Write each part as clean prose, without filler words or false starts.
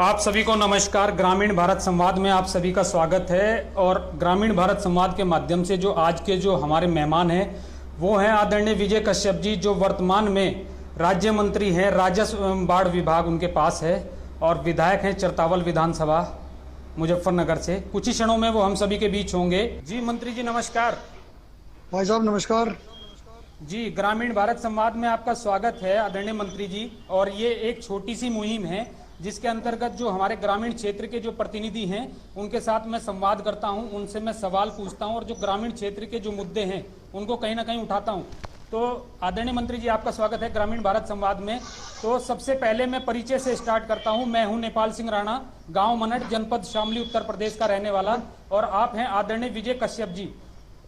आप सभी को नमस्कार। ग्रामीण भारत संवाद में आप सभी का स्वागत है। और ग्रामीण भारत संवाद के माध्यम से जो आज के जो हमारे मेहमान हैं वो हैं आदरणीय विजय कश्यप जी, जो वर्तमान में राज्य मंत्री हैं, राजस्व एवं बाढ़ विभाग उनके पास है और विधायक हैं चरतावल विधानसभा मुजफ्फरनगर से। कुछ ही क्षणों में वो हम सभी के बीच होंगे। जी मंत्री जी नमस्कार। भाई साहब नमस्कार जी, ग्रामीण भारत संवाद में आपका स्वागत है आदरणीय मंत्री जी। और ये एक छोटी सी मुहिम है जिसके अंतर्गत जो हमारे ग्रामीण क्षेत्र के जो प्रतिनिधि हैं उनके साथ मैं संवाद करता हूं, उनसे मैं सवाल पूछता हूं और जो ग्रामीण क्षेत्र के जो मुद्दे हैं उनको कहीं ना कहीं उठाता हूं। तो आदरणीय मंत्री जी आपका स्वागत है ग्रामीण भारत संवाद में। तो सबसे पहले मैं परिचय से स्टार्ट करता हूं। मैं हूं नेपाल सिंह राणा, गाँव मनट, जनपद शामली, उत्तर प्रदेश का रहने वाला। और आप हैं आदरणीय विजय कश्यप जी।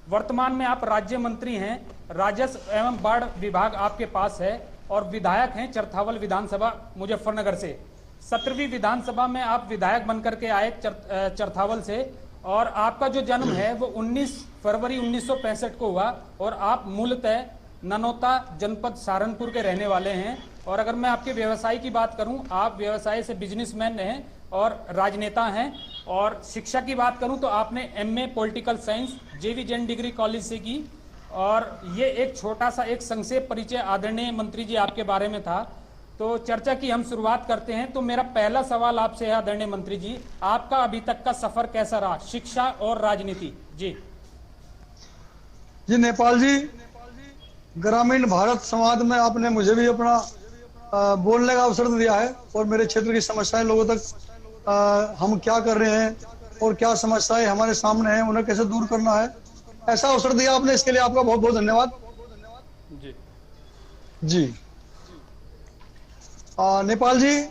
वर्तमान में आप राज्य मंत्री हैं, राजस्व एवं बाढ़ विभाग आपके पास है और विधायक हैं चरथावल विधानसभा मुजफ्फरनगर से। 17वीं विधानसभा में आप विधायक बनकर के आए चरथावल से। और आपका जो जन्म है वो 19 फरवरी 1965 को हुआ और आप मूलतः ननौता जनपद सहारनपुर के रहने वाले हैं। और अगर मैं आपके व्यवसाय की बात करूं, आप व्यवसाय से बिजनेसमैन हैं और राजनेता हैं। और शिक्षा की बात करूं तो आपने एमए पॉलिटिकल साइंस जेवी जैन डिग्री कॉलेज से की। और ये एक छोटा सा एक संक्षेप परिचय आदरणीय मंत्री जी आपके बारे में था। तो चर्चा की हम शुरुआत करते हैं। तो मेरा पहला सवाल आपसे है आदरणीय मंत्री जी, आपका अभी तक का सफर कैसा रहा, शिक्षा और राजनीति? जी जी नेपाल जी, ग्रामीण भारत संवाद में आपने मुझे भी अपना बोलने का अवसर दिया है और मेरे क्षेत्र की समस्याएं लोगों तक हम क्या कर रहे हैं और क्या समस्याएं हमारे सामने हैं, उन्हें कैसे दूर करना है, ऐसा अवसर दिया आपने। इसके लिए आपका बहुत बहुत धन्यवाद। जी जी नेपाल जी,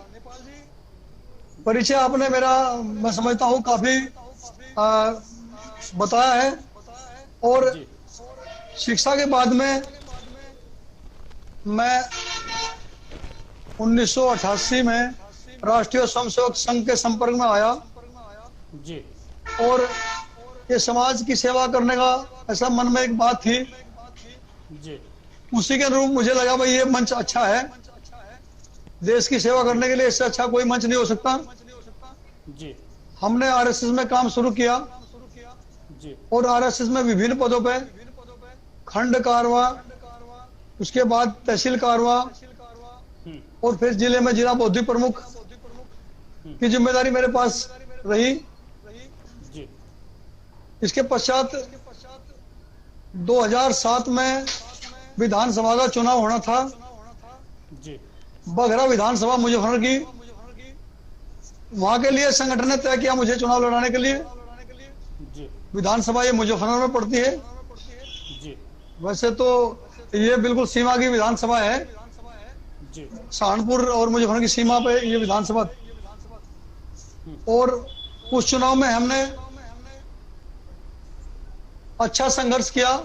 परिचय आपने मेरा मैं समझता हूँ काफी बताया है। और शिक्षा के बाद में मैं 1988 में राष्ट्रीय स्वयंसेवक संघ के संपर्क में आया जी। और ये समाज की सेवा करने का ऐसा मन में एक बात थी जी। उसी के अनुरूप मुझे लगा भाई ये मंच अच्छा है, देश की सेवा करने के लिए इससे अच्छा कोई मंच नहीं हो सकता। जी। हमने आरएसएस में काम शुरू किया जी। और आरएसएस में विभिन्न पदों पे खंड कारवा, उसके बाद तहसील कारवा और फिर जिले में जिला बौद्धिक प्रमुख की जिम्मेदारी मेरे पास रही। जी। इसके पश्चात 2007 में विधानसभा का चुनाव होना था। जी। बघरा विधानसभा मुजफ्फरनगर की, वहां के लिए संगठन ने तय किया मुझे चुनाव लड़ाने के लिए। जी। विधानसभा ये मुजफ्फरनगर में पड़ती है। जी। वैसे तो ये बिल्कुल सीमा की विधानसभा है, जी। सहारनपुर और मुजफ्फरनगर की सीमा पे ये विधानसभा। और उस चुनाव में हमने अच्छा संघर्ष किया।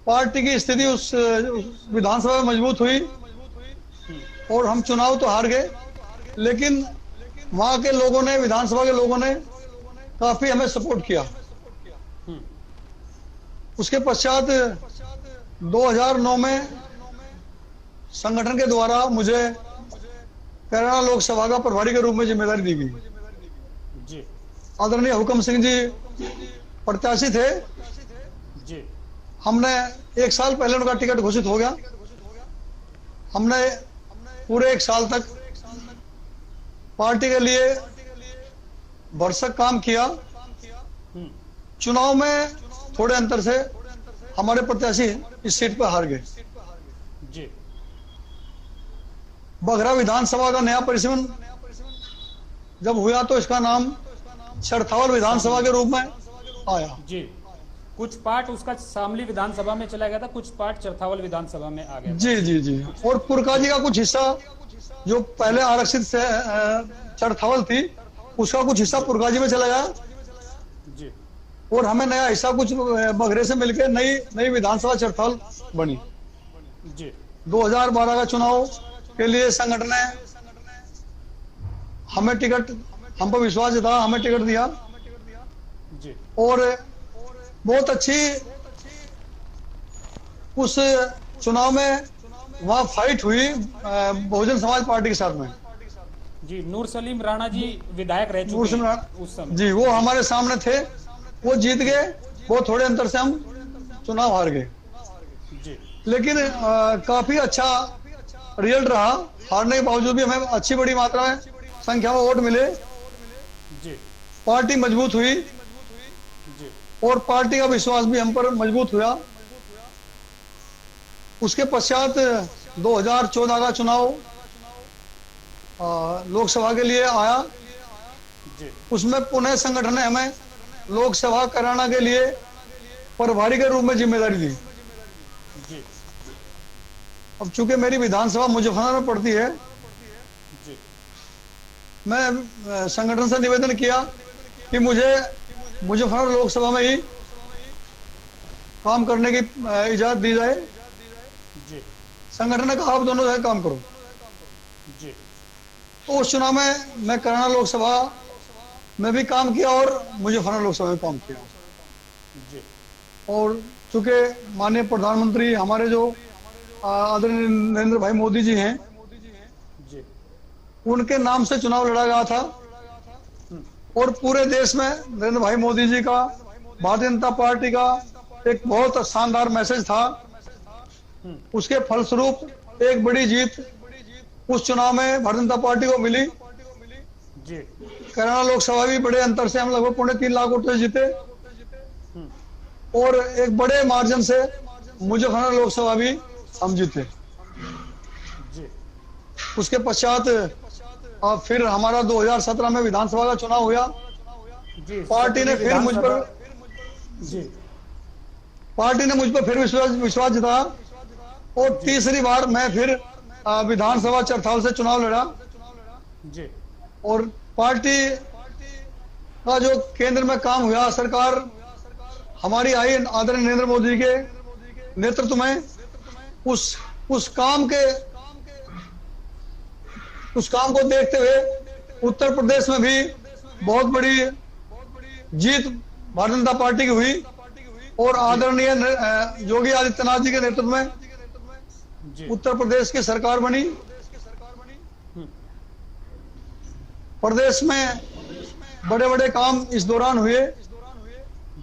पार्टी की स्थिति उस विधानसभा में मजबूत हुई और हम चुनाव तो हार गए, लेकिन वहां के लोगों ने, विधानसभा के लोगों ने काफी हमें सपोर्ट किया। उसके पश्चात 2009 में संगठन के द्वारा मुझे कैराना लोकसभा का प्रभारी के रूप में जिम्मेदारी दी गई। जी। आदरणीय हुक्म सिंह जी प्रत्याशी थे। जी। हमने 1 साल पहले उनका टिकट घोषित हो गया। हमने पूरे 1 साल तक पार्टी के लिए भरसक काम किया। चुनाव में थोड़े अंतर से हमारे प्रत्याशी इस सीट पर हार गए। जी। बघरा विधानसभा का नया परिसीमन जब हुआ तो इसका नाम चरथावल विधानसभा के रूप में आया। जी। कुछ पार्ट उसका शामली विधानसभा में चला गया था, कुछ पार्ट चरथावल विधानसभा में आ गया। जी जी जी। और पुरकाजी का कुछ हिस्सा जो पहले आरक्षित से चरथावल थी, उसका कुछ हिस्सा पुरकाजी में चला गया। जी। और हमें नया हिस्सा कुछ बघरे से मिलकर नई विधानसभा चरथावल बनी। जी। 2012 का चुनाव के लिए संगठन ने हमें टिकट, हम पर विश्वास था, हमें टिकट दिया। जी। और बहुत अच्छी उस चुनाव में वहां फाइट हुई बहुजन समाज पार्टी के साथ में। जी, नूर सलीम राणा जी विधायक रह नूर चुके सलीम हैं उस समय। जी, वो हमारे सामने थे, वो जीत गए, वो थोड़े अंतर से हम चुनाव हार गए। जी लेकिन काफी अच्छा रिजल्ट रहा। हारने के बावजूद भी हमें अच्छी बड़ी मात्रा में संख्या में वोट मिले, जी पार्टी मजबूत हुई जी और पार्टी का विश्वास भी हम पर मजबूत हुआ। उसके पश्चात 2014 का चुनाव लोकसभा के लिए आया। जी उसमें पुनः संगठन ने हमें लोकसभा कराना के लिए प्रभारी के रूप में जिम्मेदारी दी। जी अब चूंकि मेरी विधानसभा मुजफ्फरनगर में पड़ती है, जी मैं संगठन से निवेदन किया कि मुझे मुजफ्फरनगर लोकसभा में ही काम करने की इजाजत दी जाए। जी संगठन ने कहा आप दोनों जगह काम करो। जी तो उस चुनाव में मैं कराना लोकसभा में भी काम किया और मुजफ्फरनगर लोकसभा में काम किया। जी और चूंकि माननीय प्रधानमंत्री हमारे जो आदरणीय नरेंद्र भाई मोदी जी हैं, जी उनके नाम से चुनाव लड़ा गया था और पूरे देश में नरेंद्र भाई मोदी जी का, भारतीय जनता पार्टी का एक बहुत शानदार मैसेज था। उसके फलस्वरूप एक बड़ी जीत उस चुनाव में भारतीय जनता पार्टी को मिली। जी कैराना लोकसभा भी बड़े अंतर से हम लगभग 3.5 लाख वोट से जीते और एक बड़े मार्जिन से मुजफ्फरनगर लोकसभा भी हम जीते। जी उसके पश्चात फिर हमारा 2017 में विधानसभा का चुनाव हुआ। जी पार्टी ने फिर मुझ पर जी फिर विश्वास जताया और तीसरी बार मैं फिर विधानसभा चरथाल से चुनाव लड़ा। जी और पार्टी का जो केंद्र में काम हुआ, सरकार हमारी आई आदरणीय नरेंद्र मोदी जी के नेतृत्व में, उस काम को देखते हुए उत्तर प्रदेश में भी बहुत बड़ी जीत भारतीय जनता पार्टी की हुई और आदरणीय योगी आदित्यनाथ जी के नेतृत्व में जी उत्तर प्रदेश की सरकार बनी। प्रदेश में बड़े बड़े काम इस दौरान हुए।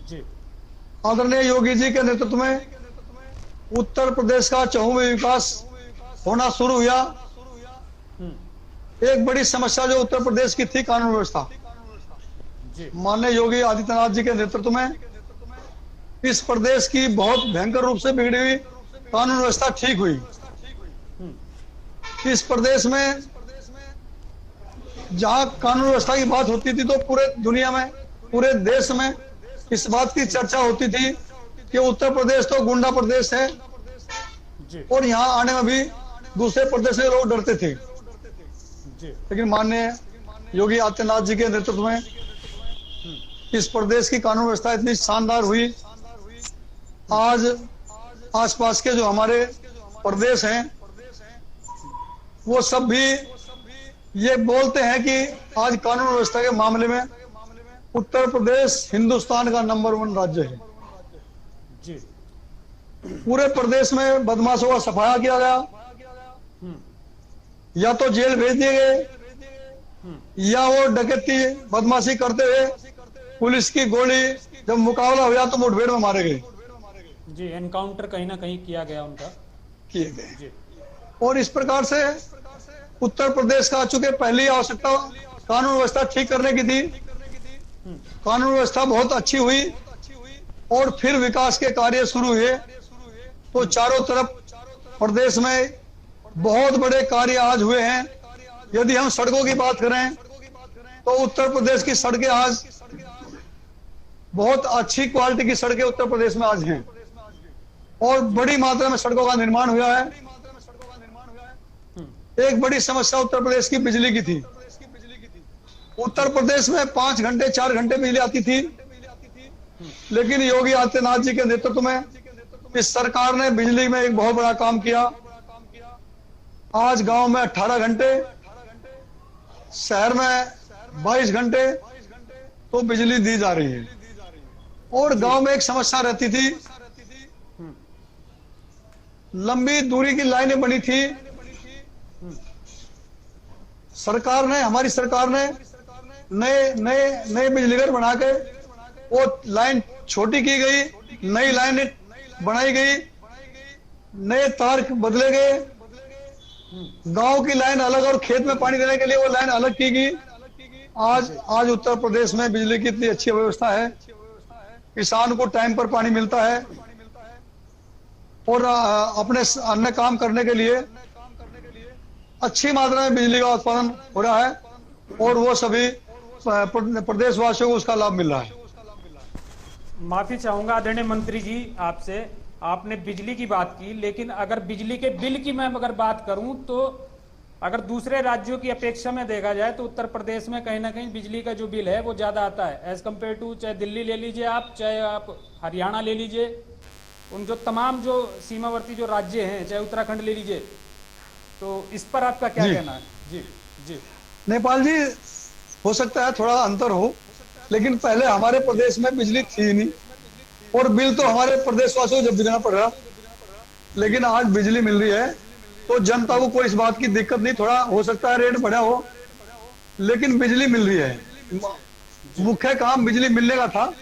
जी आदरणीय योगी जी के नेतृत्व में उत्तर प्रदेश का चहुमुखी विकास होना शुरू हुआ। एक बड़ी समस्या जो उत्तर प्रदेश की थी, कानून व्यवस्था, जी माननीय योगी आदित्यनाथ जी के नेतृत्व में इस प्रदेश की बहुत भयंकर रूप से बिगड़ी हुई कानून व्यवस्था ठीक हुई। इस प्रदेश में जहां कानून व्यवस्था की बात होती थी तो पूरे दुनिया में, पूरे देश में इस बात की चर्चा होती थी कि उत्तर प्रदेश तो गुंडा प्रदेश है जी और यहाँ आने में भी दूसरे प्रदेश से लोग डरते थे। जी लेकिन माननीय योगी आदित्यनाथ जी के नेतृत्व में इस प्रदेश की कानून व्यवस्था इतनी शानदार हुई। आज आसपास के जो हमारे प्रदेश हैं वो सब भी ये बोलते हैं कि आज कानून व्यवस्था के मामले में उत्तर प्रदेश हिंदुस्तान का नंबर 1 राज्य है। जी पूरे प्रदेश में बदमाशों का सफाया किया गया, या तो जेल भेज दिए गए या वो डकैती बदमाशी करते हुए पुलिस की गोली जब मुकाबला हुआ तो मुठभेड़ में मारे गए, जी एनकाउंटर कहीं ना कहीं किया गया उनका, किए गए। जी और इस प्रकार से उत्तर प्रदेश का चूंकि पहली आवश्यकता कानून व्यवस्था ठीक करने की थी, कानून व्यवस्था बहुत अच्छी हुई और फिर विकास के कार्य शुरू हुए तो चारों तरफ प्रदेश में बहुत बड़े कार्य आज हुए हैं। यदि हम सड़कों की बात करें तो उत्तर प्रदेश की सड़कें आज बहुत अच्छी क्वालिटी की सड़कें उत्तर प्रदेश में आज हैं और बड़ी मात्रा में सड़कों का निर्माण हुआ है। एक बड़ी समस्या उत्तर प्रदेश की बिजली की थी। उत्तर प्रदेश में 5 घंटे 4 घंटे बिजली आती थी, लेकिन योगी आदित्यनाथ जी के नेतृत्व में इस सरकार ने बिजली में एक बहुत बड़ा काम किया। आज गांव में 18 घंटे, शहर में 22 घंटे तो बिजली दी जा रही है। और गांव में एक समस्या रहती थी, लंबी दूरी की लाइनें बनी थी, सरकार ने, हमारी सरकार ने नए नए नए बिजली घर बना के वो लाइन छोटी की गई, नई लाइन बनाई गई, नए तार बदले गए, गांव की लाइन अलग और खेत में पानी देने के लिए वो लाइन अलग की गई। आज आज उत्तर प्रदेश में बिजली की इतनी अच्छी व्यवस्था है, किसान को टाइम पर पानी मिलता है और अपने अन्य काम करने के लिए अच्छी मात्रा में बिजली का उत्पादन हो रहा है और वो सभी प्रदेशवासियों को उसका लाभ मिल रहा है। माफी चाहूंगा आदरणीय मंत्री जी आपसे, आपने बिजली की बात की, लेकिन अगर बिजली के बिल की मैं अगर बात करूं तो अगर दूसरे राज्यों की अपेक्षा में देखा जाए तो उत्तर प्रदेश में कहीं ना कहीं बिजली का जो बिल है वो ज्यादा आता है एज कम्पेयर टू, चाहे दिल्ली ले लीजिए आप, चाहे आप हरियाणा ले लीजिए, उन जो तमाम जो सीमावर्ती जो राज्य हैं, चाहे उत्तराखंड ले लीजिए। तो इस पर आपका क्या कहना है? जी जी। नेपाल जी, हो सकता है थोड़ा अंतर हो, लेकिन पहले हमारे प्रदेश में बिजली थी ही नहीं और बिल तो हमारे प्रदेशवासियों को जब भी देना पड़ रहा, लेकिन आज बिजली मिल रही है तो जनता को कोई इस बात की दिक्कत नहीं। थोड़ा हो सकता है रेट बढ़ा हो, लेकिन बिजली मिल रही है। मुख्य काम बिजली मिलने का था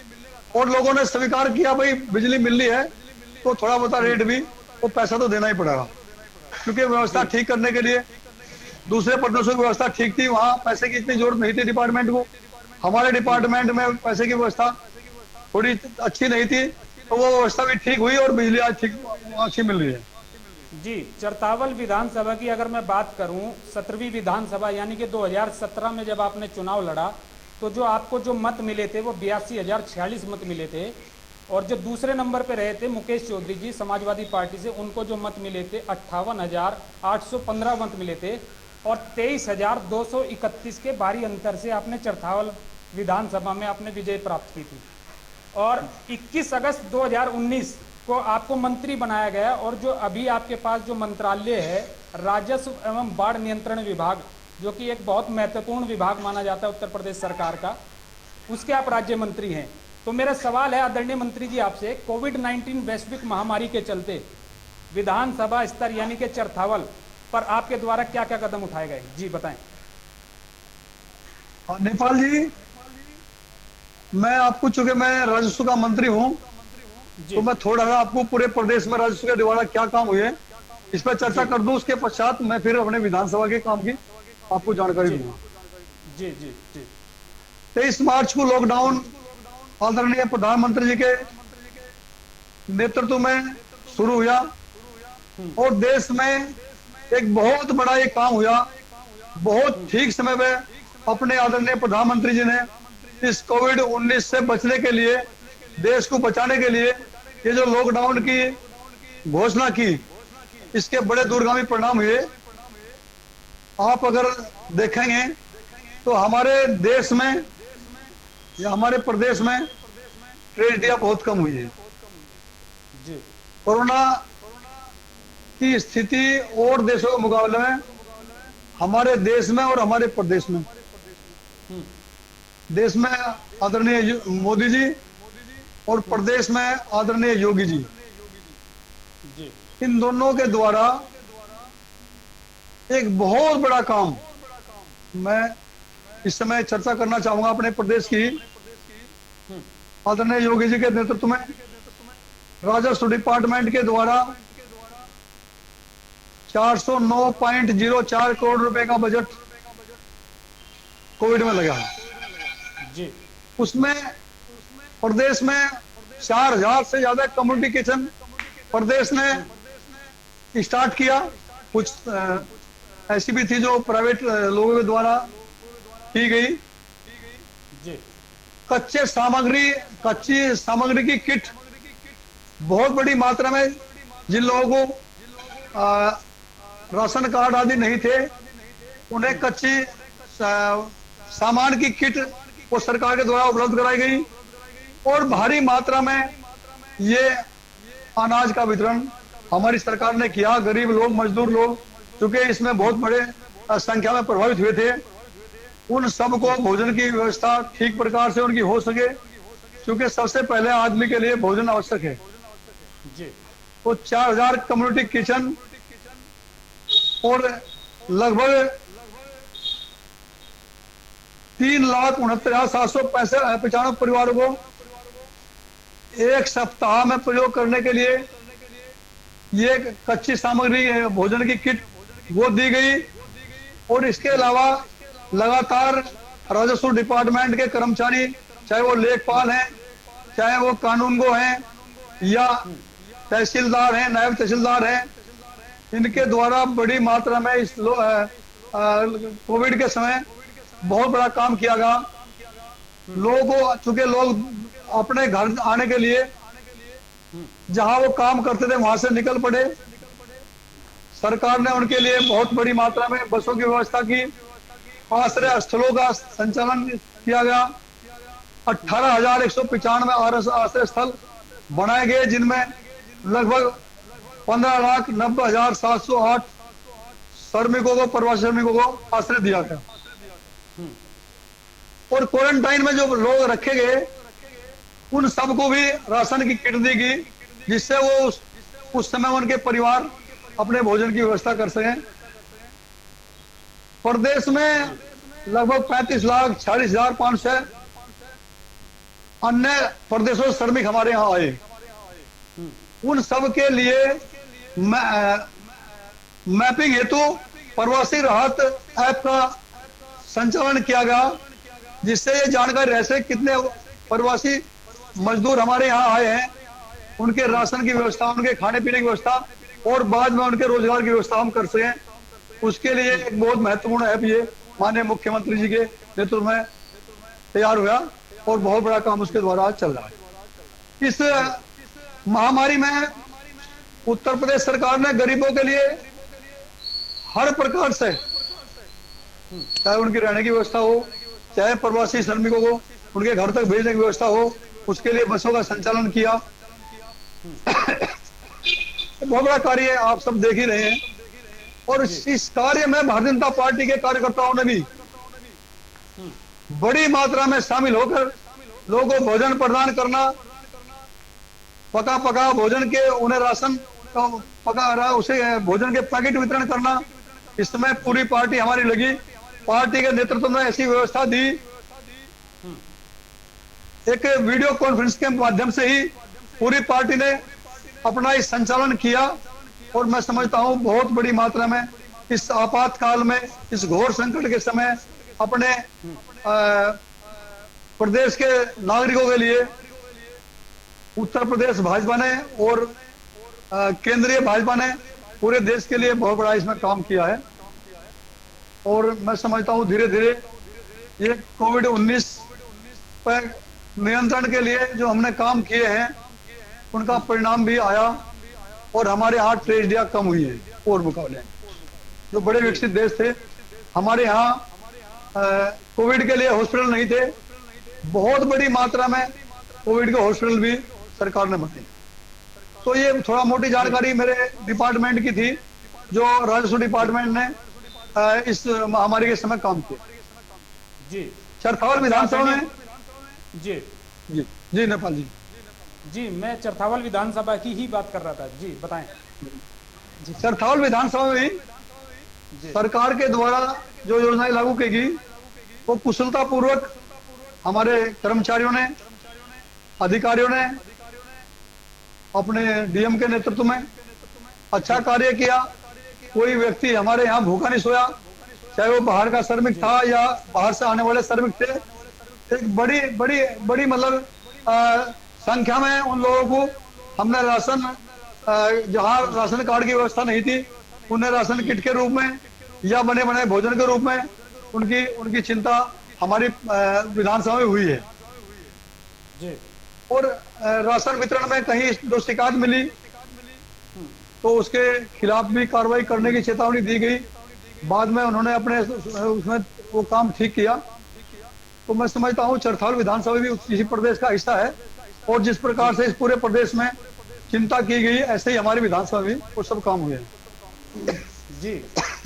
और लोगों ने स्वीकार किया भाई बिजली मिल रही है तो थोड़ा बहुत रेट भी, वो पैसा तो देना ही पड़ेगा, क्योंकि व्यवस्था ठीक करने के लिए दूसरे प्रदेशों की व्यवस्था ठीक थी, वहां पैसे की इतनी जरूरत नहीं थी डिपार्टमेंट को। हमारे डिपार्टमेंट में पैसे की व्यवस्था थोड़ी अच्छी नहीं थी, तो वो व्यवस्था भी ठीक हुई और बिजली आज ठीक अच्छी मिल रही है। जी, चरतावल विधानसभा की अगर मैं बात करूं, 17वीं विधानसभा यानी कि 2017 में जब आपने चुनाव लड़ा तो जो आपको जो मत मिले थे वो 82,046 मत मिले थे, और जो दूसरे नंबर पे रहे थे मुकेश चौधरी जी समाजवादी पार्टी से, उनको जो मत मिले थे 58,815 मत मिले थे और 23,231 के भारी अंतर से आपने चरतावल विधानसभा में आपने विजय प्राप्त की थी। और 21 अगस्त 2019 को आपको मंत्री बनाया गया और जो अभी आपके पास जो मंत्रालय है राजस्व एवं बाढ़ नियंत्रण विभाग, जो कि एक बहुत महत्वपूर्ण विभाग माना जाता है उत्तर प्रदेश सरकार का, उसके आप राज्य मंत्री हैं। तो मेरा सवाल है आदरणीय मंत्री जी आपसे, कोविड-19 वैश्विक महामारी के चलते विधानसभा स्तर यानी कि चरतावल पर आपके द्वारा क्या क्या कदम उठाए गए, जी बताएं। नेपाल जी, मैं आपको, चूंकि मैं राजस्व का मंत्री हूं, तो मैं थोड़ा सा आपको पूरे प्रदेश में राजस्व के द्वारा क्या काम हुए इस पर चर्चा कर दूं। उसके पश्चात मैं फिर अपने विधानसभा के काम की आपको जानकारी दूंगा। जी जी जी। 23 मार्च को लॉकडाउन आदरणीय प्रधानमंत्री जी के नेतृत्व में शुरू हुआ और देश में एक बहुत बड़ा ये काम हुआ। बहुत ठीक समय में अपने आदरणीय प्रधानमंत्री जी ने इस कोविड-19 से बचने के लिए, देश को बचाने के लिए ये जो लॉकडाउन की घोषणा की, इसके बड़े दूरगामी परिणाम हुए। आप अगर देखेंगे तो हमारे देश में या हमारे प्रदेश में ट्रेजेडियां बहुत कम हुई है। कोरोना की स्थिति और देशों के मुकाबले में हमारे देश में और हमारे प्रदेश में, देश में आदरणीय मोदी जी और प्रदेश में आदरणीय योगी जी, इन दोनों के द्वारा एक बहुत बड़ा काम मैं इस समय चर्चा करना चाहूंगा अपने प्रदेश की। आदरणीय योगी जी के नेतृत्व में राजस्व डिपार्टमेंट के द्वारा 409.04 करोड़ रुपए का बजट कोविड में लगा है। उसमें प्रदेश में 4,000 से ज्यादा कम्युनिटी किचन प्रदेश ने स्टार्ट किया। कुछ ऐसी भी थी जो प्राइवेट लोगों के द्वारा की गई। कच्ची सामग्री की किट बहुत बड़ी मात्रा में, जिन लोगों को राशन कार्ड आदि नहीं थे, उन्हें कच्ची सामान की किट वो सरकार के द्वारा उपलब्ध कराई गई और भारी मात्रा में ये अनाज का वितरण हमारी सरकार ने किया। गरीब लोग, मजदूर लोग, क्योंकि इसमें बहुत बड़े संख्या में प्रभावित हुए थे, उन सबको भोजन की व्यवस्था ठीक प्रकार से उनकी हो सके, क्योंकि सबसे पहले आदमी के लिए भोजन आवश्यक है। तो 4,000 कम्युनिटी किचन और लगभग 3,69,795 परिवारों को एक सप्ताह में प्रयोग करने के लिए ये कच्ची सामग्री भोजन की किट वो दी गई। और इसके अलावा लगातार राजस्व डिपार्टमेंट के कर्मचारी, चाहे वो लेखपाल हैं, चाहे वो कानूनगो हैं, या तहसीलदार हैं, नायब तहसीलदार हैं, इनके द्वारा बड़ी मात्रा में इस कोविड के समय बहुत बड़ा काम किया गया। लोगों को, चूंकि लोग अपने घर आने के लिए जहां वो काम करते थे वहां से निकल पड़े, सरकार ने उनके लिए बहुत बड़ी मात्रा में बसों की व्यवस्था की। आश्रय स्थलों का संचालन किया गया। 18,195 आश्रय स्थल बनाए गए, जिनमें लगभग 15,90,708 श्रमिकों को, प्रवासी श्रमिकों को आश्रय दिया गया। और क्वारंटाइन में जो लोग रखे गए उन सबको भी राशन की किट दी गई, जिससे वो उस समय उनके परिवार अपने भोजन की व्यवस्था कर सकें। प्रदेश में लगभग 35,46,500 अन्य प्रदेशों से श्रमिक हमारे यहाँ आए। उन सब के लिए मैपिंग हेतु प्रवासी राहत ऐप का संचालन किया गया, जिससे ये जानकारी रह सके कितने प्रवासी मजदूर हमारे यहाँ आए हैं, उनके राशन की व्यवस्था, उनके खाने पीने की व्यवस्था और बाद में उनके रोजगार की व्यवस्था हम कर सकें। उसके लिए एक बहुत महत्वपूर्ण ऐप ये माननीय मुख्यमंत्री जी के नेतृत्व में तैयार हुआ और बहुत बड़ा काम उसके द्वारा चल रहा है। इस महामारी में उत्तर प्रदेश सरकार ने गरीबों के लिए हर प्रकार से, चाहे उनकी रहने की व्यवस्था हो, चाहे प्रवासी श्रमिकों को उनके घर तक भेजने की व्यवस्था हो, उसके लिए बसों का संचालन किया। बहुत बड़ा कार्य आप सब देख ही रहे हैं। और इस कार्य में भारतीय जनता पार्टी के कार्यकर्ताओं ने भी बड़ी मात्रा में शामिल होकर लोगों को भोजन प्रदान करना, पका पका भोजन के उन्हें राशन पका रहा उसे भोजन के पैकेट वितरण करना, इसमें पूरी पार्टी हमारी लगी। पार्टी के नेतृत्व में ऐसी व्यवस्था दी। एक वीडियो कॉन्फ्रेंस के माध्यम से ही पूरी पार्टी ने अपना इस संचालन किया। और मैं समझता हूं बहुत बड़ी मात्रा में इस आपातकाल में, इस घोर संकट के समय अपने प्रदेश के नागरिकों के लिए उत्तर प्रदेश भाजपा ने और केंद्रीय भाजपा ने पूरे देश के लिए बहुत बड़ा इसमें काम किया है। और मैं समझता हूं धीरे धीरे ये कोविड-19 पर नियंत्रण के लिए जो हमने काम किए हैं उनका परिणाम भी आया और हमारे यहाँ ट्रेजेडियां कम हुई है। और मुकाबले जो बड़े विकसित देश थे, हमारे यहाँ कोविड के लिए हॉस्पिटल नहीं थे। बहुत बड़ी मात्रा में कोविड के हॉस्पिटल भी सरकार ने बनाए। तो ये थोड़ा मोटी जानकारी मेरे डिपार्टमेंट की थी, जो राजस्व डिपार्टमेंट ने इस महामारी के समय काम किया। जी, चरथावल विधानसभा में जी जी जी नेपाल जी जी मैं चरथावल विधानसभा की ही बात कर रहा था। जी बताएं। जी, चरथावल विधानसभा में सरकार के द्वारा जो योजनाएं लागू की गई वो कुशलता पूर्वक हमारे कर्मचारियों ने, अधिकारियों ने अपने डीएम के नेतृत्व में अच्छा कार्य किया। कोई व्यक्ति हमारे यहाँ भूखा नहीं सोया, चाहे वो बाहर का श्रमिक था या बाहर से आने वाले श्रमिक थे। एक बड़ी बड़ी बड़ी मतलब संख्या में उन लोगों को हमने राशन, जहाँ राशन कार्ड की व्यवस्था नहीं थी, उन्हें राशन किट के रूप में या बने बनाए भोजन के रूप में उनकी चिंता हमारी विधानसभा में हुई है। जी। और राशन वितरण में कहीं जो शिकायत मिली तो उसके खिलाफ भी कार्रवाई करने की चेतावनी दी गई। बाद में उन्होंने अपने उसमें वो काम ठीक किया। तो मैं समझता हूँ चरथावल विधानसभा भी इसी प्रदेश का हिस्सा है और जिस प्रकार से इस पूरे प्रदेश में चिंता की गई, ऐसे ही हमारी विधानसभा भी वो सब काम हुए। जी,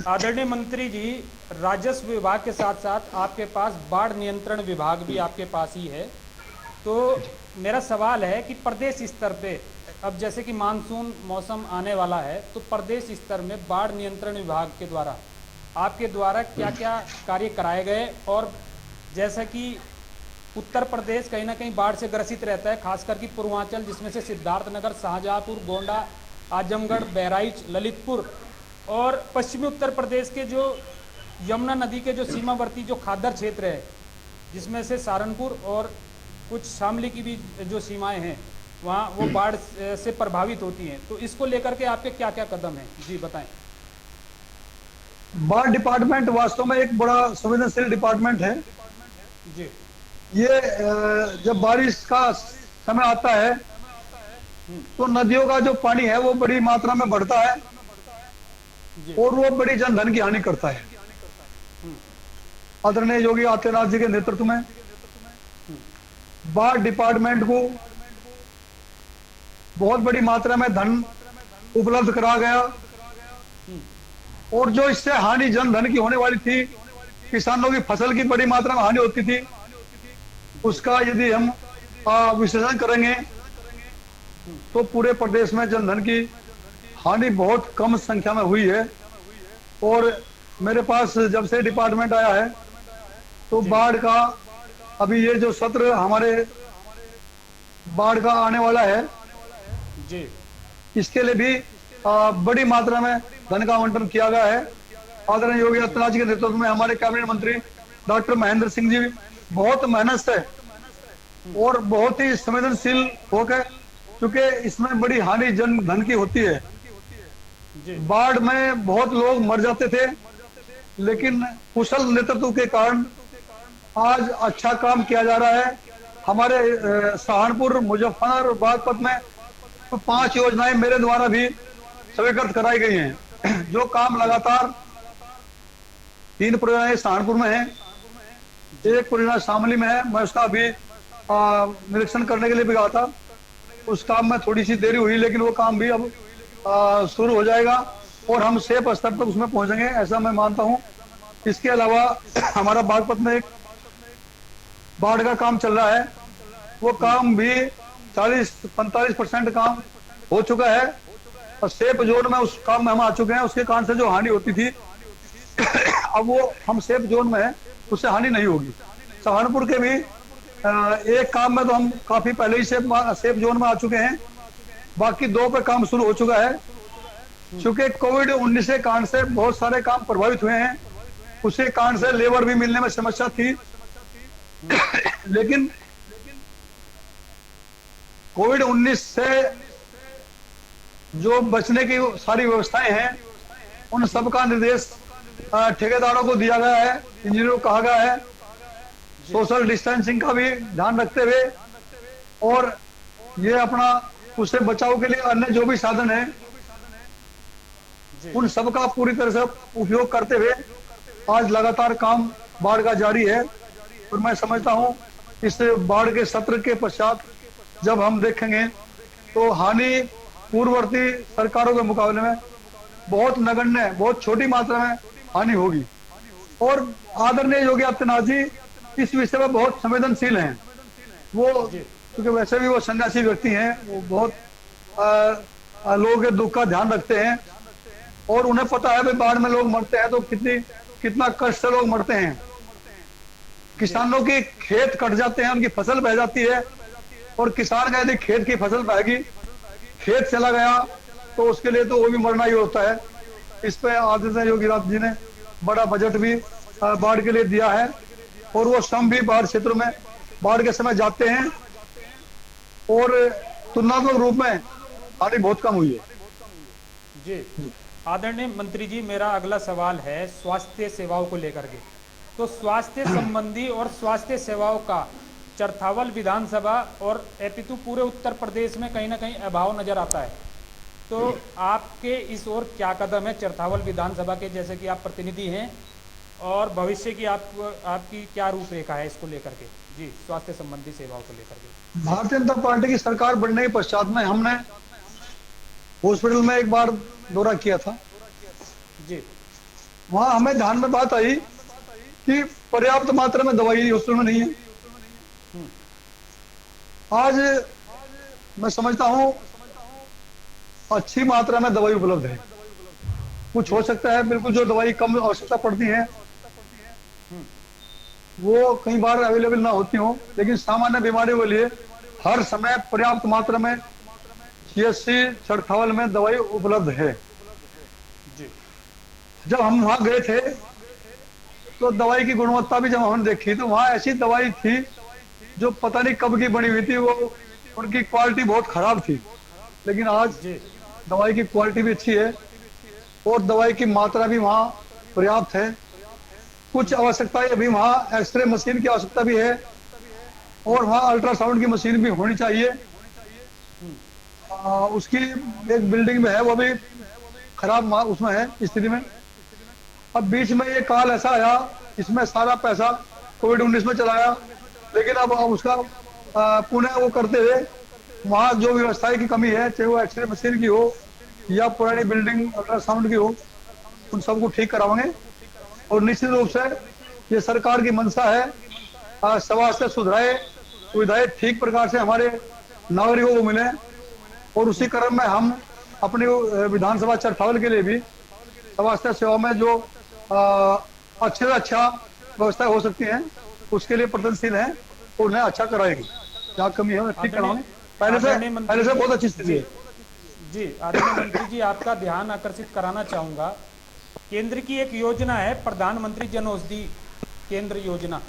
आदरणीय मंत्री जी, राजस्व विभाग के साथ साथ आपके पास बाढ़ नियंत्रण विभाग भी आपके पास ही है। तो मेरा सवाल है कि प्रदेश स्तर पे अब जैसे कि मानसून मौसम आने वाला है, तो प्रदेश स्तर में बाढ़ नियंत्रण विभाग के द्वारा आपके द्वारा क्या क्या कार्य कराए गए और जैसा कि उत्तर प्रदेश कहीं ना कहीं बाढ़ से ग्रसित रहता है, खासकर कि पूर्वांचल, जिसमें से सिद्धार्थनगर, शाहजहांपुर, गोंडा, आजमगढ़, बहराइच, ललितपुर, और पश्चिमी उत्तर प्रदेश के जो यमुना नदी के जो सीमावर्ती जो खादर क्षेत्र है, जिसमें से सहारनपुर और कुछ शामली की भी जो सीमाएं हैं, वहाँ वो बाढ़ से प्रभावित होती हैं। तो इसको लेकर के आपके क्या क्या कदम हैं, जी बताएं। बाढ़ डिपार्टमेंट वास्तव में एक बड़ा संवेदनशील डिपार्टमेंट है। जी ये जब बारिश का समय आता है तो नदियों का जो पानी है वो बड़ी मात्रा में बढ़ता है जी और वो बड़ी जनधन की हानि करता है। आदरणीय योगी आदित्यनाथ जी के नेतृत्व में बाढ़ डिपार्टमेंट को बहुत बड़ी मात्रा में धन उपलब्ध करा गया और जो इससे हानि जनधन की होने वाली थी, किसानों की फसल की बड़ी मात्रा में हानि होती थी, उसका यदि हम विश्लेषण करेंगे तो पूरे प्रदेश में जनधन की हानि बहुत कम संख्या में हुई है। और मेरे पास जब से डिपार्टमेंट आया है तो बाढ़ का अभी ये जो सत्र हमारे बाढ़ का आने वाला है जी इसके लिए भी बड़ी मात्रा में धन का आवंटन किया गया है। आदरणीय योगी आदित्यनाथ जी के नेतृत्व में हमारे कैबिनेट मंत्री डॉक्टर महेंद्र सिंह जी बहुत मेहनत से और बहुत ही संवेदनशील होकर, क्योंकि इसमें बड़ी हानि जन धन की होती है। जी बाढ़ में बहुत लोग मर जाते थे, लेकिन कुशल नेतृत्व के कारण आज अच्छा काम किया जा रहा है। हमारे सहारनपुर, मुजफ्फरनगर और बागपत में तो 5 योजनाएं मेरे द्वारा भी स्वीकृत कराई गई हैं। जो काम लगातार 3 परियोजनाएं सहारनपुर में है, 1 परियोजना शामली में है। मैं उसका अभी निरीक्षण करने के लिए भी गया था। उस काम में थोड़ी सी देरी हुई, लेकिन वो काम भी अब शुरू हो जाएगा और हम सेफ स्तर तक उसमें पहुंचेंगे, ऐसा मैं मानता हूं। इसके अलावा हमारा बागपत में एक बाढ़ का काम चल रहा है, वो काम भी 40-45% काम हो चुका है और सेफ जोन में उस काम में हम आ चुके हैं। उसके कारण से जो हानि होती थी अब वो हम सेफ जोन में है, उससे हानि नहीं होगी। सहारनपुर के भी एक काम में तो हम काफी पहले ही सेफ जोन में आ चुके हैं, बाकी 2 पे काम शुरू हो चुका है। क्योंकि कोविड-19 के कारण से बहुत सारे काम प्रभावित हुए हैं, उसके कारण से लेबर भी मिलने में समस्या थी। लेकिन कोविड-19 से जो बचने की सारी व्यवस्थाएं हैं, उन सबका निर्देश ठेकेदारों को दिया गया है, इंजीनियरों को कहा गया है, सोशल डिस्टेंसिंग का भी ध्यान रखते हुए और ये अपना उससे बचाव के लिए अन्य जो भी साधन है उन सबका पूरी तरह से उपयोग करते हुए आज लगातार काम बाढ़ का जारी है। और मैं समझता हूं इस बाढ़ के सत्र के पश्चात जब हम देखेंगे तो हानि पूर्ववर्ती सरकारों के मुकाबले में बहुत नगण्य, बहुत छोटी मात्रा में हानि होगी। और आदरणीय योगी आदित्यनाथ जी इस विषय में बहुत संवेदनशील हैं। वो क्योंकि वैसे भी वो सन्यासी व्यक्ति हैं, वो बहुत लोगों के दुख का ध्यान रखते हैं और उन्हें पता है भाई बाढ़ में लोग मरते हैं तो कितना कष्ट से लोग मरते हैं। किसानों के खेत कट जाते हैं, उनकी फसल बह जाती है और किसान का यदि खेत की फसल बहेगी, खेत चला गया तो उसके लिए तो वो भी मरना ही होता है। इस पे आदित्य योगी राज जी ने बड़ा बजट भी बाढ़ के लिए दिया है और वो श्रम भी बाढ़ क्षेत्रों में बाढ़ के समय जाते हैं और तुलनात्मक रूप में हानि बहुत कम हुई है। जी आदरणीय मंत्री जी, मेरा अगला सवाल है स्वास्थ्य सेवाओं को लेकर के। तो स्वास्थ्य संबंधी और स्वास्थ्य सेवाओं का चरथावल विधानसभा और एपितु पूरे उत्तर प्रदेश में कहीं ना कहीं अभाव नजर आता है। तो आपके इस ओर क्या कदम है चरथावल विधानसभा के, जैसे कि आप प्रतिनिधि हैं, और भविष्य की आपकी क्या रूपरेखा है इसको लेकर के, जी स्वास्थ्य संबंधी सेवाओं को लेकर के? भारतीय जनता पार्टी की सरकार बनने के पश्चात में हमने हॉस्पिटल में एक बार दौरा किया था जी। वहां हमें ध्यान में बात आई कि पर्याप्त मात्रा में दवाई हॉस्पिटल में नहीं है। आज मैं समझता हूं अच्छी मात्रा में दवाई उपलब्ध है। कुछ हो सकता है बिल्कुल जो दवाई कम आवश्यकता पड़ती है वो कई बार अवेलेबल ना होती हो, लेकिन सामान्य बीमारियों के लिए हर समय पर्याप्त मात्रा में सीएससी चरथावल में दवाई उपलब्ध है। जी जब हम वहां गए थे तो दवाई की गुणवत्ता भी जब हमने देखी तो वहां ऐसी दवाई थी जो पता नहीं कब की बनी हुई थी, वो उनकी क्वालिटी बहुत खराब थी। लेकिन आज जी दवाई की क्वालिटी भी अच्छी है और दवाई की मात्रा भी वहाँ पर्याप्त है। कुछ आवश्यकताएं अभी वहाँ एक्सरे मशीन की आवश्यकता भी है और वहाँ अल्ट्रासाउंड की मशीन भी होनी चाहिए। उसकी एक बिल्डिंग में है, वो भी खराब उसमें है स्थिति में। अब बीच में ये काल ऐसा आया, इसमें सारा पैसा कोविड-19 में चलाया, लेकिन अब उसका पुनः वो करते हुए वहाँ जो व्यवस्थाएं की कमी है, चाहे वो एक्सरे मशीन की हो या पुरानी बिल्डिंग अल्ट्रासाउंड की हो, उन सबको ठीक कराएंगे। और निश्चित रूप से ये सरकार की मंशा है स्वास्थ्य सुधारे, सुविधाएं ठीक प्रकार से हमारे नागरिकों को मिले। और उसी क्रम में हम अपनी विधानसभा चरथावल के लिए भी स्वास्थ्य सेवा में जो अच्छे से अच्छा व्यवस्था हो सकती है उसके लिए प्रयत्नशील है और उन्हें अच्छा कराएगी। क्या कमी है ठीक कराएंगे। पहले से बहुत अच्छी स्थिति है। जी आदरणीय मंत्री जी, आपका ध्यान आकर्षित कराना चाहूंगा, केंद्र की एक योजना है प्रधानमंत्री जन औषधि केंद्र योजना,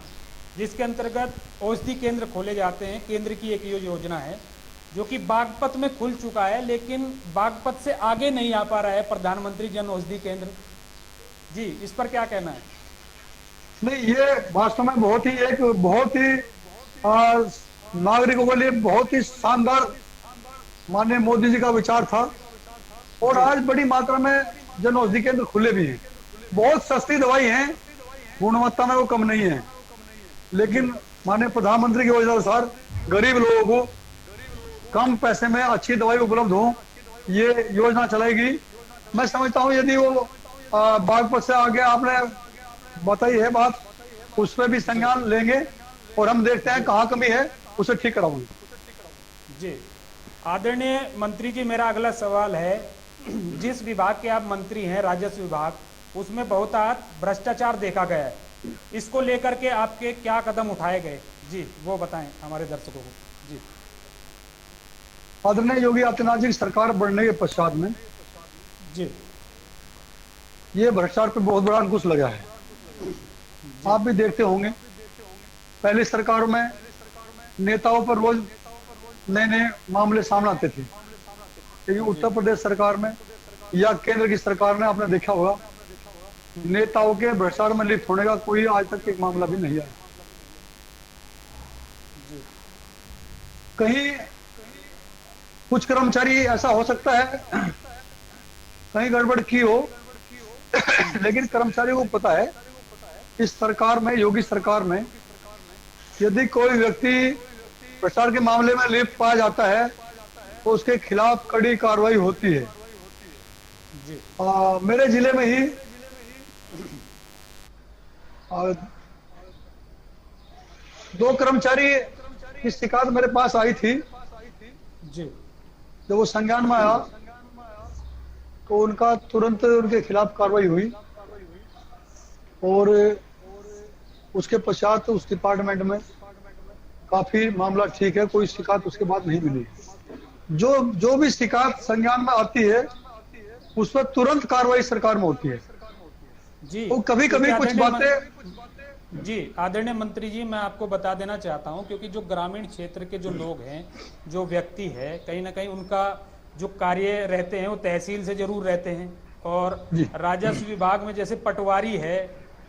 जिसके अंतर्गत औषधि केंद्र खोले जाते हैं। केंद्र की एक योजना है जो कि बागपत में खुल चुका है, लेकिन बागपत से आगे नहीं आ पा रहा है प्रधानमंत्री जन औषधि केंद्र। जी इस पर क्या कहना है? नहीं, ये वास्तव में बहुत ही नागरिकों के लिए बहुत ही शानदार माननीय मोदी जी का विचार था। और आज बड़ी मात्रा में जन औषधि केंद्र खुले भी हैं। बहुत सस्ती दवाई है, गुणवत्ता में वो कम नहीं है, लेकिन माननीय प्रधानमंत्री की योजना अनुसार गरीब लोगों को कम पैसे में अच्छी दवाई उपलब्ध हो, ये योजना चलाएगी। मैं समझता हूँ यदि वो बागपत से आगे आपने बताई है बात, उस पर भी संज्ञान लेंगे और हम देखते हैं कहाँ कमी है, उसे ठीक कराऊंगे। जी आदरणीय मंत्री जी, मेरा अगला सवाल है, जिस विभाग के आप मंत्री हैं, राजस्व विभाग, उसमें बहुतायत भ्रष्टाचार देखा गया है, इसको लेकर के आपके क्या कदम उठाए गए? जी वो बताएं हमारे दर्शकों को। जी आदरणीय योगी आदित्यनाथ जी की सरकार बढ़ने के पश्चात में जी ये भ्रष्टाचार पे बहुत बड़ा अंकुश लगा है। आप भी देखते होंगे, पहले सरकार में नेताओं पर रोज नए नए मामले सामने आते थे, लेकिन उत्तर प्रदेश सरकार में या केंद्र की सरकार ने आपने देखा होगा, नेताओं के भ्रष्टाचार में लिप्त होने का कोई आज तक एक मामला भी नहीं आया। कहीं कुछ कर्मचारी ऐसा हो सकता है कहीं गड़बड़ की हो, लेकिन कर्मचारियों को पता है इस सरकार में, योगी सरकार में, यदि कोई व्यक्ति भ्रष्टाचार के मामले में लिप्त पाया जाता है तो उसके खिलाफ कड़ी कार्रवाई होती है। मेरे जिले में ही दो कर्मचारी की शिकायत मेरे पास आई थी। जी जब वो संज्ञान में आया तो उनका तुरंत उनके खिलाफ कार्रवाई हुई और उसके पश्चात उस डिपार्टमेंट में काफी मामला ठीक है, कोई शिकायत उसके बाद नहीं मिली। जो भी शिकायत संज्ञान में आती है उस पर तुरंत कार्रवाई सरकार में होती है। जी वो कभी कभी कुछ बातें। जी आदरणीय मंत्री जी, मैं आपको बता देना चाहता हूं, क्योंकि जो ग्रामीण क्षेत्र के जो लोग हैं, जो व्यक्ति है, कहीं ना कहीं उनका जो कार्य रहते हैं वो तहसील से जरूर रहते हैं, और राजस्व विभाग में जैसे पटवारी है,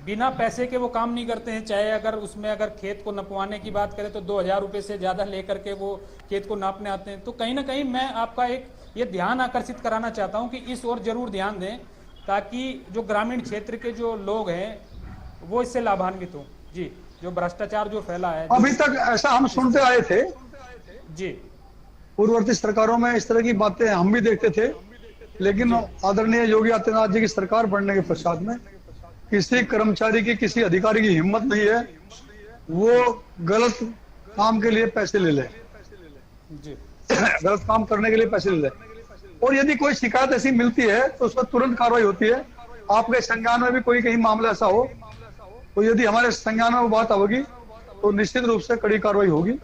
बिना पैसे के वो काम नहीं करते हैं। चाहे अगर उसमें अगर खेत को नपवाने की बात करें तो 2000 रुपये से ज्यादा लेकर के वो खेत को नापने आते हैं। तो कहीं ना कहीं मैं आपका एक ये ध्यान आकर्षित कराना चाहता हूं कि इस ओर जरूर ध्यान दें, ताकि जो ग्रामीण क्षेत्र के जो लोग हैं वो इससे लाभान्वित हो। जी जो भ्रष्टाचार जो फैला है, अभी तक ऐसा हम सुनते आए थे जी, पूर्ववर्ती सरकारों में इस तरह की बातें हम भी देखते थे, लेकिन आदरणीय योगी आदित्यनाथ जी की सरकार बनने के पश्चात में किसी कर्मचारी की, किसी अधिकारी की हिम्मत नहीं है वो गलत काम के लिए पैसे ले ले, गलत काम करने के लिए पैसे ले ले। और यदि कोई शिकायत ऐसी मिलती है तो उस पर तुरंत कार्रवाई होती है। आपके संज्ञान में भी कोई कहीं मामला ऐसा हो तो यदि हमारे संज्ञान में वो बात आएगी तो निश्चित रूप से कड़ी कार्रवाई होगी।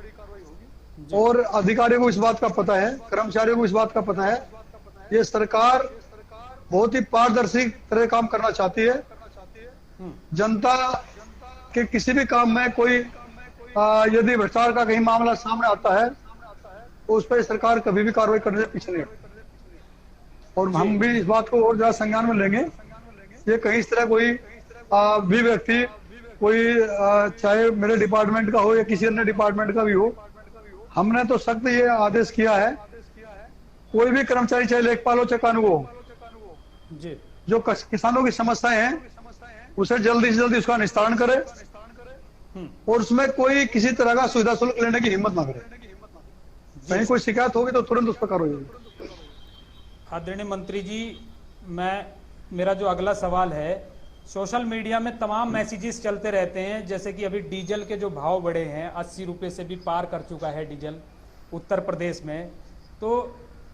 और अधिकारियों को इस बात का पता है, कर्मचारियों को इस बात का पता है, ये सरकार बहुत ही पारदर्शी तरह काम करना चाहती है। जनता के किसी भी काम में कोई यदि भ्रष्टाचार का कहीं मामला सामने आता है तो उस पर सरकार कभी भी कार्रवाई करने से पीछे नहीं हटती। और हम भी इस बात को और ज्यादा संज्ञान में लेंगे। ये कहीं इस तरह कोई भी व्यक्ति कोई चाहे मेरे डिपार्टमेंट का हो या किसी अन्य डिपार्टमेंट का भी हो, हमने तो सख्त ये आदेश किया है, कोई भी कर्मचारी चाहे लेखपाल हो चाहे कानून हो, जो किसानों की समस्याएं हैं उसे जल्दी से जल्दी उसका निस्तारण करे और उसमें कोई किसी तरह का सुविधा शुल्क लेने की हिम्मत ना करे। कहीं कोई शिकायत होगी तो तुरंत उस पर कार्रवाई होगी। आदरणीय मंत्री जी, मेरा जो अगला सवाल है, सोशल मीडिया में तमाम मैसेजेस चलते रहते हैं, जैसे कि अभी डीजल के जो भाव बढ़े हैं, 80 रुपये से भी पार कर चुका है डीजल उत्तर प्रदेश में। तो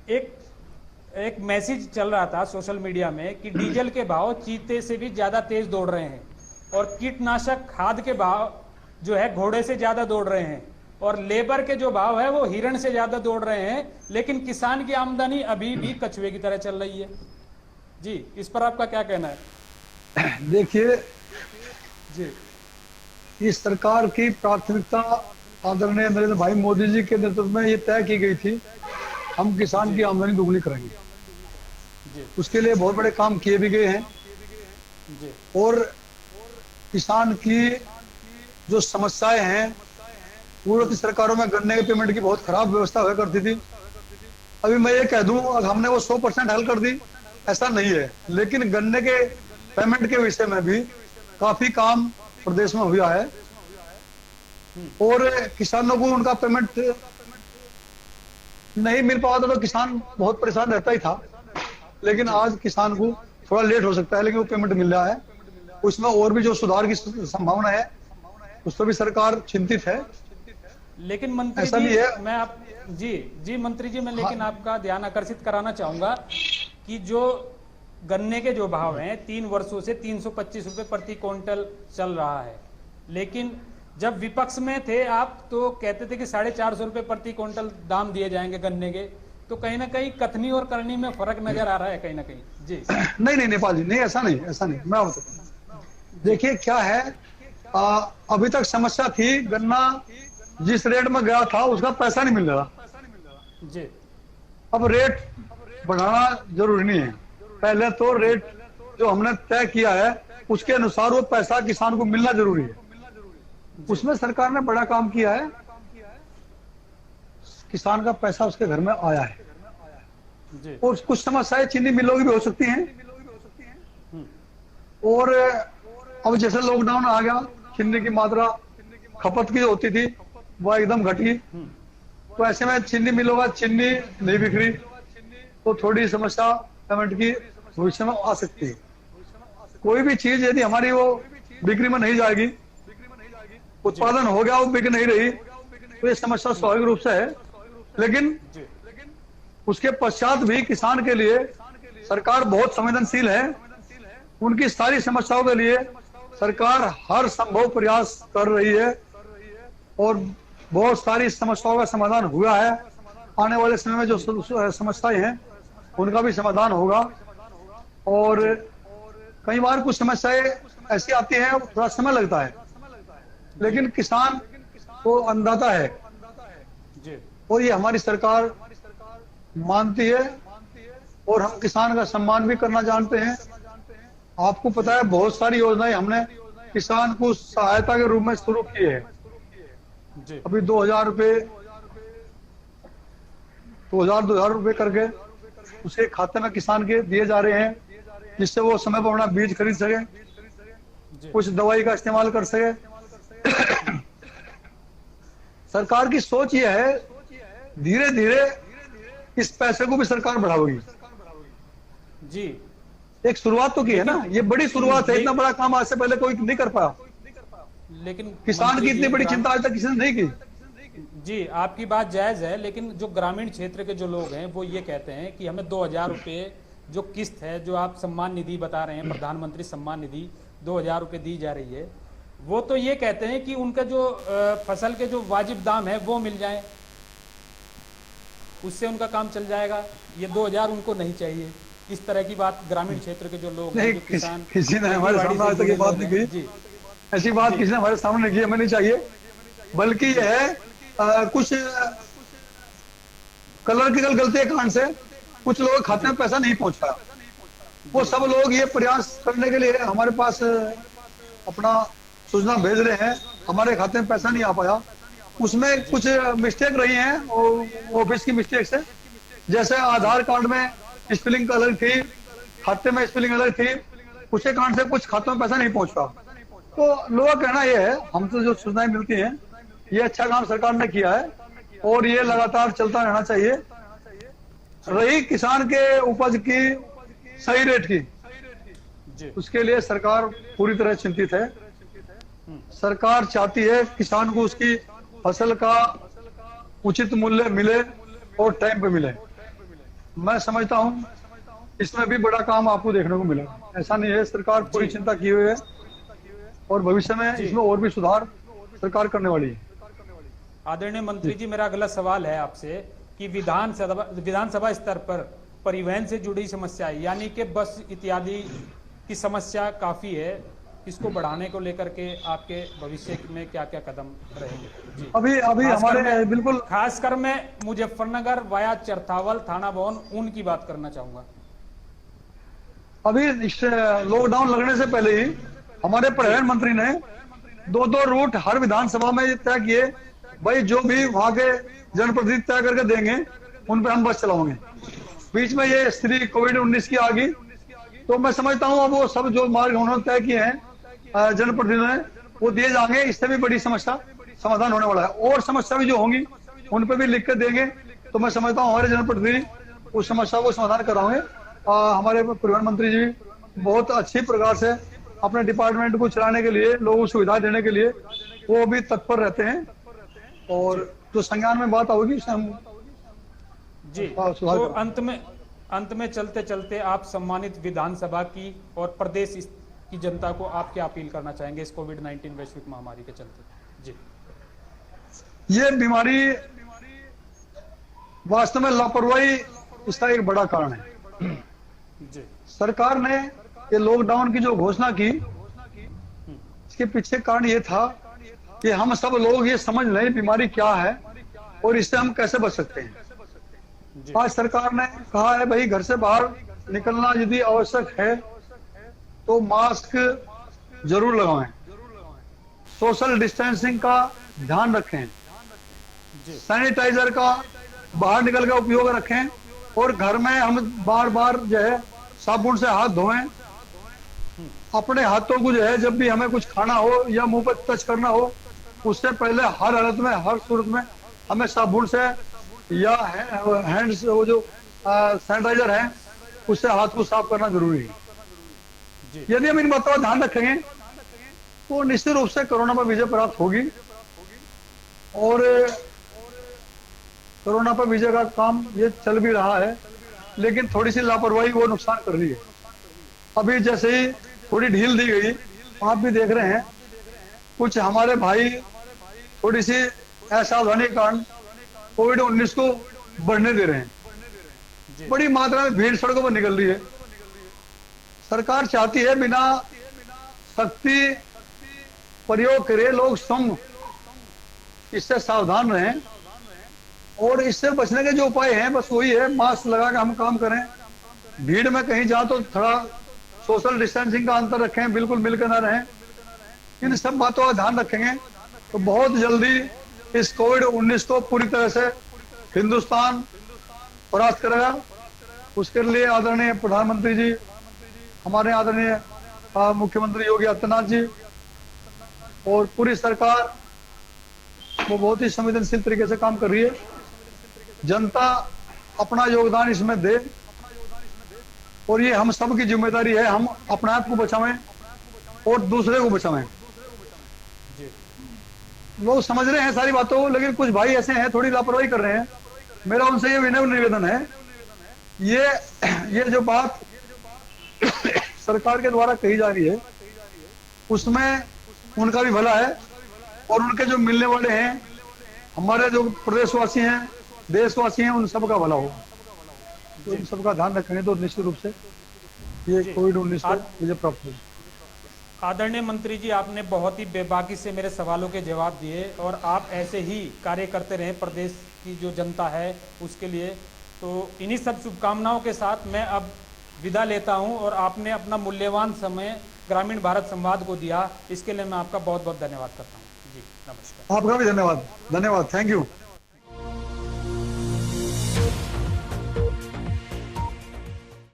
एक मैसेज चल रहा था सोशल मीडिया में कि डीजल के भाव चीते से भी ज्यादा तेज दौड़ रहे हैं और कीटनाशक खाद के भाव जो है घोड़े से ज्यादा दौड़ रहे हैं और लेबर के जो भाव है वो हिरण से ज्यादा दौड़ रहे हैं, लेकिन किसान की आमदनी अभी भी कछुए की तरह चल रही है। जी, इस पर आपका क्या कहना है? देखिए जी, इस सरकार की प्राथमिकता आदरणीय नरेंद्र भाई मोदी जी के नेतृत्व में ये तय की गई थी, हम किसान की आमदनी दुगनी करेंगे। उसके लिए बहुत बड़े काम किए भी गए हैं और किसान की जो समस्याएं हैं, पूर्व की सरकारों में गन्ने के पेमेंट की बहुत खराब व्यवस्था हुआ करती थी। अभी मैं ये कह दूं हमने वो 100% हल कर दी, ऐसा नहीं है, लेकिन गन्ने के पेमेंट के विषय में भी काफी काम प्रदेश में हुआ है और किसानों को उनका पेमेंट नहीं मिल पाता तो किसान बहुत परेशान रहता ही था, लेकिन आज किसान को थोड़ा लेट हो सकता है लेकिन वो पेमेंट मिल रहा है। उसमें और भी जो सुधार की संभावना है उस पर भी सरकार चिंतित है। लेकिन मंत्री ऐसा जी, भी है। मैं आप जी मंत्री जी, मैं लेकिन आपका ध्यान आकर्षित कराना चाहूंगा कि जो गन्ने के जो भाव हैं 3 वर्षों से 325 रुपए प्रति क्विंटल चल रहा है, लेकिन जब विपक्ष में थे आप तो कहते थे कि 450 रुपए प्रति क्विंटल दाम दिए जाएंगे गन्ने के, तो कहीं ना कहीं कथनी और करनी में फर्क नजर आ रहा है कहीं ना कहीं। जी नहीं नेपाल जी, नहीं ऐसा नहीं मैं देखिए क्या है, अभी तक समस्या थी गन्ना जिस रेट में गया था उसका पैसा नहीं मिल रहा जी। अब रेट बढ़ाना जरूरी नहीं है, पहले तो रेट जो हमने तय किया है उसके अनुसार वो पैसा किसान को मिलना जरूरी है। उसमें सरकार ने बड़ा काम किया है, किसान का पैसा उसके घर में आया है जी। और कुछ समस्याएं चीनी मिलों की भी हो सकती हैं और अब जैसे लॉकडाउन आ गया, चीनी की मात्रा खपत की होती थी वह एकदम घटी, तो ऐसे में चीनी मिलों का चीनी नहीं बिक रही तो थोड़ी समस्या पेमेंट की भविष्य में आ सकती है। कोई भी चीज यदि हमारी वो बिक्री में नहीं जाएगी, उत्पादन हो गया वो बिक नहीं रही, तो ये समस्या स्वाभाविक रूप से है। लेकिन उसके पश्चात भी किसान के लिए सरकार बहुत संवेदनशील है, उनकी सारी समस्याओं के लिए सरकार हर संभव प्रयास कर रही है और बहुत सारी समस्याओं का समाधान हुआ है। आने वाले समय में जो समस्याएं हैं उनका भी समाधान होगा और कई बार कुछ समस्याएं ऐसी आती हैं थोड़ा समय लगता है, लेकिन किसान तो अन्नदाता है और ये हमारी सरकार मानती है और हम किसान का सम्मान भी करना जानते हैं। आपको पता है बहुत सारी योजनाएं हमने किसान को सहायता के रूप में शुरू की है। अभी 2000 रुपए करके उसके खाते में किसान के दिए जा रहे हैं, जिससे वो समय पर अपना बीज खरीद सके, कुछ दवाई का इस्तेमाल कर सके। सरकार की सोच ये है धीरे धीरे इस पैसे को भी सरकार बढ़ाएगी जी। एक शुरुआत तो की है ना, ये बड़ी शुरुआत है, इतना बड़ा काम आज से पहले कोई नहीं कर पाया, लेकिन किसान की इतनी बड़ी चिंता आज तक किसी ने नहीं की। जी, आपकी बात जायज है, लेकिन जो ग्रामीण क्षेत्र के जो लोग हैं वो ये कहते हैं कि हमें 2000 रुपये जो किस्त है, जो आप सम्मान निधि बता रहे हैं, प्रधानमंत्री सम्मान निधि 2000 रुपये दी जा रही है, वो तो ये कहते हैं कि उनका जो फसल के जो वाजिब दाम है वो मिल जाए, उससे उनका काम चल जाएगा। ये 2000 उनको नहीं चाहिए। इस तरह की बात ग्रामीण क्षेत्र के जो लोग हैं, नहीं, जो किसान, किसी ने हमारे खेती बाड़ी सामने आज से तक ये जुड़े बात लोग नहीं हैं। कही। जी ऐसी बात किसी ने हमारे सामने नहीं की, हमें नहीं चाहिए। बल्कि यह है कुछ क्लर्किकल गलती के कारण से कुछ लोग खाते में पैसा नहीं पहुंच पाया। वो सब लोग ये प्रयास करने के लिए हमारे पास अपना सूचना भेज रहे हैं, हमारे खाते में पैसा नहीं आ पाया। उसमें कुछ मिस्टेक रही हैं ऑफिस की मिस्टेक से। जैसे आधार कार्ड में स्पेलिंग अलग थी, खाते में स्पेलिंग अलग थी, उसके कारण से कुछ खातों में पैसा नहीं पहुंच पाया। तो लोगों का कहना यह है, हमसे जो सूचनाएं मिलती हैं, ये अच्छा काम सरकार ने किया है और ये लगातार चलता रहना चाहिए। रही किसान के उपज की सही रेट की, जी उसके लिए सरकार पूरी तरह चिंतित है। सरकार चाहती है किसान को उसकी फसल का उचित मूल्य मिले और टाइम पे मिले। मैं समझता हूं इसमें भी बड़ा काम आपको देखने को मिला। ऐसा नहीं है, सरकार पूरी चिंता की हुई है और भविष्य में इसमें और भी सुधार सरकार करने वाली है। आदरणीय मंत्री जी, मेरा अगला सवाल है आपसे कि विधानसभा स्तर पर परिवहन से जुड़ी समस्या यानी कि बस इत्यादि की समस्या काफी है, इसको बढ़ाने को लेकर के आपके भविष्य में क्या क्या कदम रहेंगे? जी अभी हमारे बिल्कुल खासकर मैं मुजफ्फरनगर वाया चरथावल थाना भवन ऊन की बात करना चाहूंगा। अभी इस लॉकडाउन लगने से पहले ही हमारे परिवहन मंत्री ने 2-2 रूट हर विधानसभा में तय किए। भाई जो भी वहां के जनप्रतिनिधि तय करके देंगे उन पे हम बस चलाओगे। बीच में ये स्थिति कोविड-19 की आ गई, तो मैं समझता हूँ अब वो सब जो मार्ग उन्होंने तय किए हैं जनप्रतिनिधियों ने, वो दिए जाएंगे। इससे भी बड़ी समस्या समाधान होने वाला है। और समस्या भी जो होंगी उन पे भी लिख के देंगे, तो मैं समझता हूँ हमारे जनप्रतिनिधि उस समस्या को समाधान कराएंगे। हमारे परिवहन मंत्री जी बहुत अच्छी प्रकार से अपने डिपार्टमेंट को चलाने के लिए, लोगों को सुविधा देने के लिए वो भी तत्पर रहते हैं। और जो संज्ञान में बात होगी उससे हम जी। तो अंत में चलते चलते आप सम्मानित विधानसभा की और प्रदेश की जनता को आप क्या अपील करना चाहेंगे इस कोविड-19 वैश्विक महामारी के चलते? जी, ये बीमारी वास्तव में लापरवाही इसका एक बड़ा कारण है। जी सरकार ने ये लॉकडाउन की जो घोषणा की, इसके पीछे कारण ये था कि हम सब लोग ये समझ लें बीमारी क्या है और इससे हम कैसे बच सकते हैं। आज सरकार ने कहा है भाई घर से बाहर निकलना यदि आवश्यक है तो मास्क जरूर लगाएं, सोशल डिस्टेंसिंग का ध्यान रखें, सैनिटाइजर का बाहर निकल कर उपयोग रखें और घर में हम बार बार जो है साबुन से हाथ धोएं। अपने हाथों को जो है जब भी हमें कुछ खाना हो या मुंह पर टच करना हो उससे पहले हर हालत में, हर सूरत में हमें साबुन से या हैंड्स वो जो सैनिटाइजर है उससे हाथ को साफ करना जरूरी है। यदि हम इन बातों का ध्यान रखेंगे तो निश्चित रूप से कोरोना पर विजय प्राप्त होगी। और कोरोना पर विजय का काम ये चल भी रहा है, लेकिन थोड़ी सी लापरवाही वो नुकसान कर रही है। अभी जैसे ही थोड़ी ढील दी गई, आप भी देख रहे हैं कुछ हमारे भाई थोड़ी सी असावधानी के कारण कोविड-19 को बढ़ने दे रहे हैं। बड़ी मात्रा में भीड़ सड़कों पर निकल रही है। सरकार चाहती है बिना सख्ती प्रयोग करे लोग स्वयं इससे सावधान रहें और इससे बचने के जो उपाय हैं बस वही है, मास्क लगा के हम काम करें। भीड़ में कहीं जाओ तो थोड़ा सोशल डिस्टेंसिंग का अंतर रखें, बिल्कुल मिलकर ना रहें। इन सब बातों का ध्यान रखेंगे तो बहुत जल्दी इस कोविड-19 को पूरी तरह से हिंदुस्तान परास्त करेगा। उसके लिए आदरणीय प्रधानमंत्री जी, हमारे आदरणीय मुख्यमंत्री योगी आदित्यनाथ जी और पूरी सरकार वो बहुत ही संवेदनशील तरीके से काम कर रही है। जनता अपना योगदान इसमें दे और ये हम सब की जिम्मेदारी है, हम अपने आप को बचावें और दूसरे को बचावें। लोग समझ रहे हैं सारी बातों को, लेकिन कुछ भाई ऐसे हैं थोड़ी लापरवाही कर रहे हैं। मेरा उनसे ये विनम्र निवेदन है, ये जो बात सरकार के द्वारा कही जा रही है उसमें उनका भी भला है और उनके जो मिलने वाले हैं, हमारे जो प्रदेशवासी हैं, देशवासी हैं, उन सबका भला होगा। तो इन सबका ध्यान रखेंगे तो निश्चित रूप से ये जी। कोविड-19 से विजय प्राप्त होगी। आदरणीय मंत्री जी, आपने बहुत ही बेबाकी से मेरे सवालों के जवाब दिए और आप ऐसे ही कार्य करते रहें प्रदेश की जो जनता है उसके लिए। तो इन्हीं सब शुभकामनाओं के साथ मैं अब विदा लेता हूं और आपने अपना मूल्यवान समय ग्रामीण भारत संवाद को दिया, इसके लिए मैं आपका बहुत बहुत धन्यवाद करता हूं। जी नमस्कार। आपका भी धन्यवाद, धन्यवाद, थैंक यू।